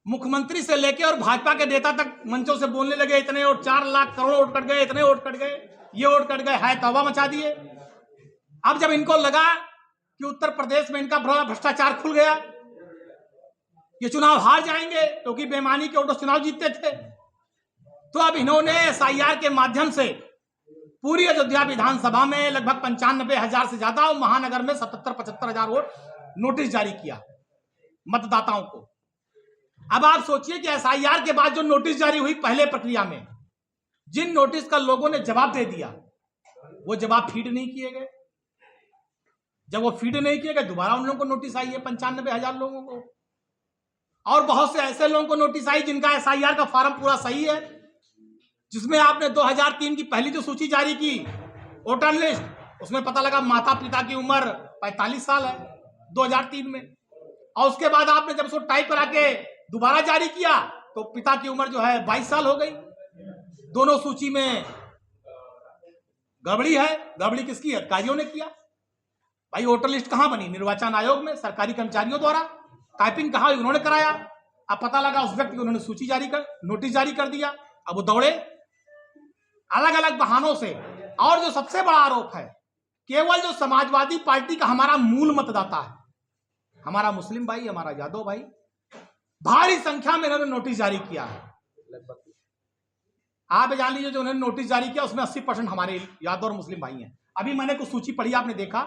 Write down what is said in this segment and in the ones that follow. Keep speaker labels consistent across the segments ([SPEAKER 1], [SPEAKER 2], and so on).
[SPEAKER 1] मुख्यमंत्री से लेके और भाजपा के नेता तक मंचों से बोलने लगे, इतने vote, 4 lakh crore vote cut गए, इतने वोट कट गए, ये वोट कट गए, हाय तौबा मचा दिए। अब जब इनको लगा कि उत्तर प्रदेश में इनका भ्रष्टाचार खुल गया, ये चुनाव हार जाएंगे क्योंकि बेईमानी के वोटों चुनाव जीतते थे, तो अब इन्होंने एसआईआर के माध्यम से पूरी अयोध्या विधानसभा में लगभग 95,000 से ज्यादा और महानगर में 77-75,000 वोट नोटिस जारी किया मतदाताओं को। अब आप सोचिए कि एसआईआर के बाद जो नोटिस जारी हुई पहले प्रक्रिया में, जिन नोटिस का लोगों ने जवाब दे दिया, वो जवाब फीड नहीं किए गए। जब वो फीड नहीं किए गए, दोबारा उन लोगों को नोटिस आई है 95,000 लोगों को, और बहुत से ऐसे लोगों को नोटिस आई जिनका एसआईआर का फॉर्म पूरा सही है, जिसमें आपने 2003 की पहली जो सूची जारी की वोटर लिस्ट, उसमें पता लगा माता पिता की उम्र 45 साल है 2003 में, और उसके बाद आपने जब उसको टाइप करा के दोबारा जारी किया तो पिता की उम्र जो है 22 साल हो गई। दोनों सूची में गड़बड़ी है। गड़बड़ी किसकी? अधिकारियों ने किया। भाई वोटर लिस्ट कहां बनी? निर्वाचन आयोग में, सरकारी कर्मचारियों द्वारा। टाइपिंग कहां? उन्होंने कराया। अब पता लगा उस व्यक्ति को उन्होंने सूची जारी कर, नोटिस जारी कर दिया। अब वो दौड़े अलग अलग बहानों से। और जो सबसे बड़ा आरोप है, केवल जो समाजवादी पार्टी का हमारा मूल मतदाता है, हमारा मुस्लिम भाई, हमारा यादव भाई, भारी संख्या में इन्होंने नोटिस जारी किया है। आप जान लीजिए जो उन्होंने नोटिस जारी किया उसमें 80% हमारे यादव और मुस्लिम भाई हैं। अभी मैंने कुछ सूची पढ़ी, आपने देखा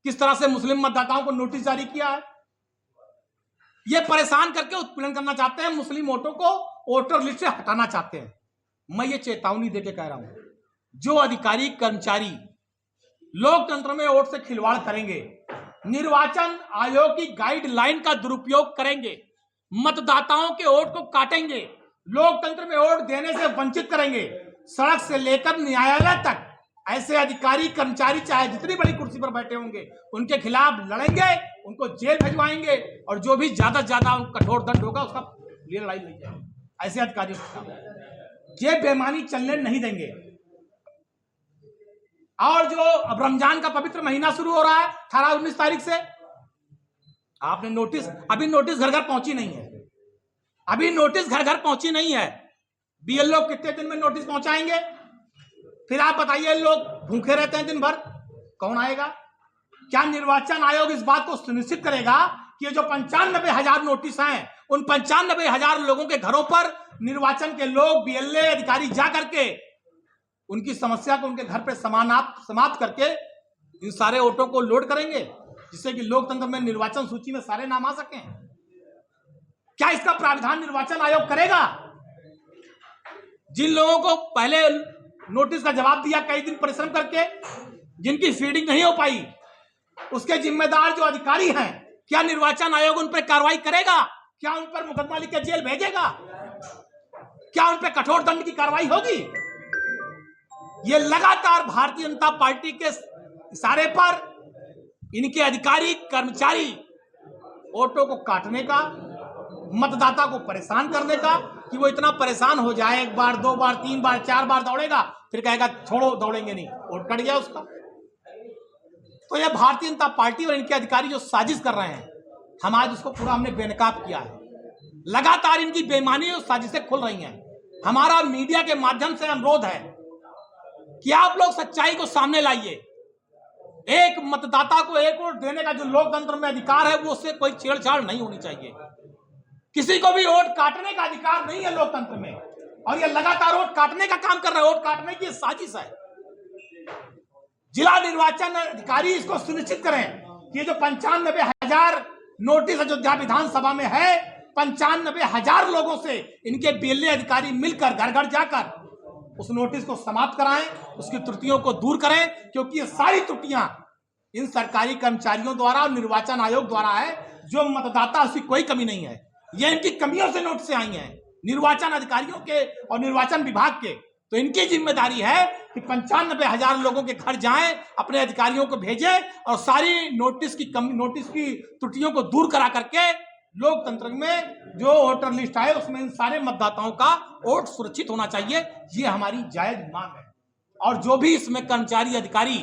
[SPEAKER 1] किस तरह से मुस्लिम मतदाताओं को नोटिस जारी किया है। ये परेशान करके उत्पीड़न करना चाहते हैं, मुस्लिम वोटों को वोटर लिस्ट से हटाना चाहते हैं। मैं ये चेतावनी देके कह रहा हूं, जो अधिकारी कर्मचारी लोकतंत्र में वोट से खिलवाड़ करेंगे, निर्वाचन आयोग की गाइडलाइन का दुरुपयोग करेंगे, मतदाताओं के वोट को काटेंगे, लोकतंत्र में वोट देने से वंचित करेंगे, सड़क से लेकर न्यायालय तक ऐसे अधिकारी कर्मचारी चाहे जितनी बड़ी कुर्सी पर बैठे होंगे उनके खिलाफ लड़ेंगे, उनको जेल भिजवाएंगे, और जो भी ज्यादा से ज्यादा कठोर दंड होगा उसका लिए लड़ाई लड़ी जाएगी। ऐसे अधिकारियों के ये बेईमानी चलने नहीं देंगे। और जो अब रमजान का पवित्र महीना शुरू हो रहा है 18-19 तारीख से, आपने नोटिस, अभी नोटिस घर घर पहुंची नहीं है। अभी नोटिस घर घर पहुंची नहीं है। बीएलओ कितने दिन में नोटिस पहुंचाएंगे? फिर आप बताइए, लोग भूखे रहते हैं दिन भर, कौन आएगा? क्या निर्वाचन आयोग इस बात को सुनिश्चित करेगा कि जो 95,000 नोटिस हैं, उन 95,000 लोगों के घरों पर निर्वाचन के लोग, बीएलए अधिकारी जा करके उनकी समस्या को उनके घर पे समाप्त करके इन सारे वोटों को लोड करेंगे, जिससे कि लोकतंत्र में निर्वाचन सूची में सारे नाम आ सकें? क्या इसका प्रावधान निर्वाचन आयोग करेगा? जिन लोगों को पहले नोटिस का जवाब दिया कई दिन परिश्रम करके, जिनकी फीडिंग नहीं हो पाई, उसके जिम्मेदार जो अधिकारी हैं, क्या निर्वाचन आयोग उन पर कार्रवाई करेगा? क्या उन पर मुकदमा लिख के जेल भेजेगा? क्या उन पर कठोर दंड की कार्रवाई होगी? ये लगातार भारतीय जनता पार्टी के इशारे पर इनके अधिकारी कर्मचारी वोटों को काटने का, मतदाता को परेशान करने का, कि वो इतना परेशान हो जाए, 1 बार 2 बार 3 बार 4 बार दौड़ेगा, फिर कहेगा छोड़ो, दौड़ेंगे नहीं, वोट कट गया उसका। तो यह भारतीय जनता पार्टी और इनके अधिकारी जो साजिश कर रहे हैं, हम आज उसको पूरा हमने बेनकाब किया है। लगातार इनकी बेईमानी और साजिशें खुल रही हैं। हमारा मीडिया के माध्यम से अनुरोध है कि आप लोग सच्चाई को सामने लाइए। एक मतदाता को एक वोट देने का जो लोकतंत्र में अधिकार है, वो उससे कोई छेड़छाड़ नहीं होनी चाहिए। किसी को भी वोट काटने का अधिकार नहीं है लोकतंत्र में, और ये लगातार वोट काटने का काम कर रहा है। वोट काटने की साजिश है। जिला निर्वाचन अधिकारी इसको सुनिश्चित करें कि ये जो 95,000 नोटिस अयोध्या विधानसभा में है, 95,000 लोगों से इनके बीएलए अधिकारी मिलकर घर घर जाकर उस नोटिस को समाप्त कराएं, उसकी त्रुटियों को दूर करें, क्योंकि ये सारी त्रुटियां इन सरकारी कर्मचारियों द्वारा और निर्वाचन आयोग द्वारा है। जो मतदाता, उसकी कोई कमी नहीं है। ये इनकी कमियों से नोटिस आई हैं, निर्वाचन अधिकारियों के और निर्वाचन विभाग के। तो इनकी जिम्मेदारी है कि 95,000 लोगों के घर जाएं, अपने अधिकारियों को भेजें, और सारी नोटिस की त्रुटियों को दूर करा करके लोकतंत्र में जो वोटर लिस्ट आए उसमें इन सारे मतदाताओं का वोट सुरक्षित होना चाहिए। ये हमारी जायज मांग है। और जो भी इसमें कर्मचारी अधिकारी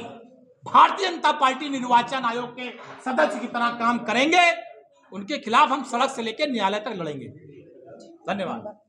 [SPEAKER 1] भारतीय जनता पार्टी निर्वाचन आयोग के सदस्य की तरह काम करेंगे, उनके खिलाफ हम सड़क से लेकर न्यायालय तक लड़ेंगे। धन्यवाद।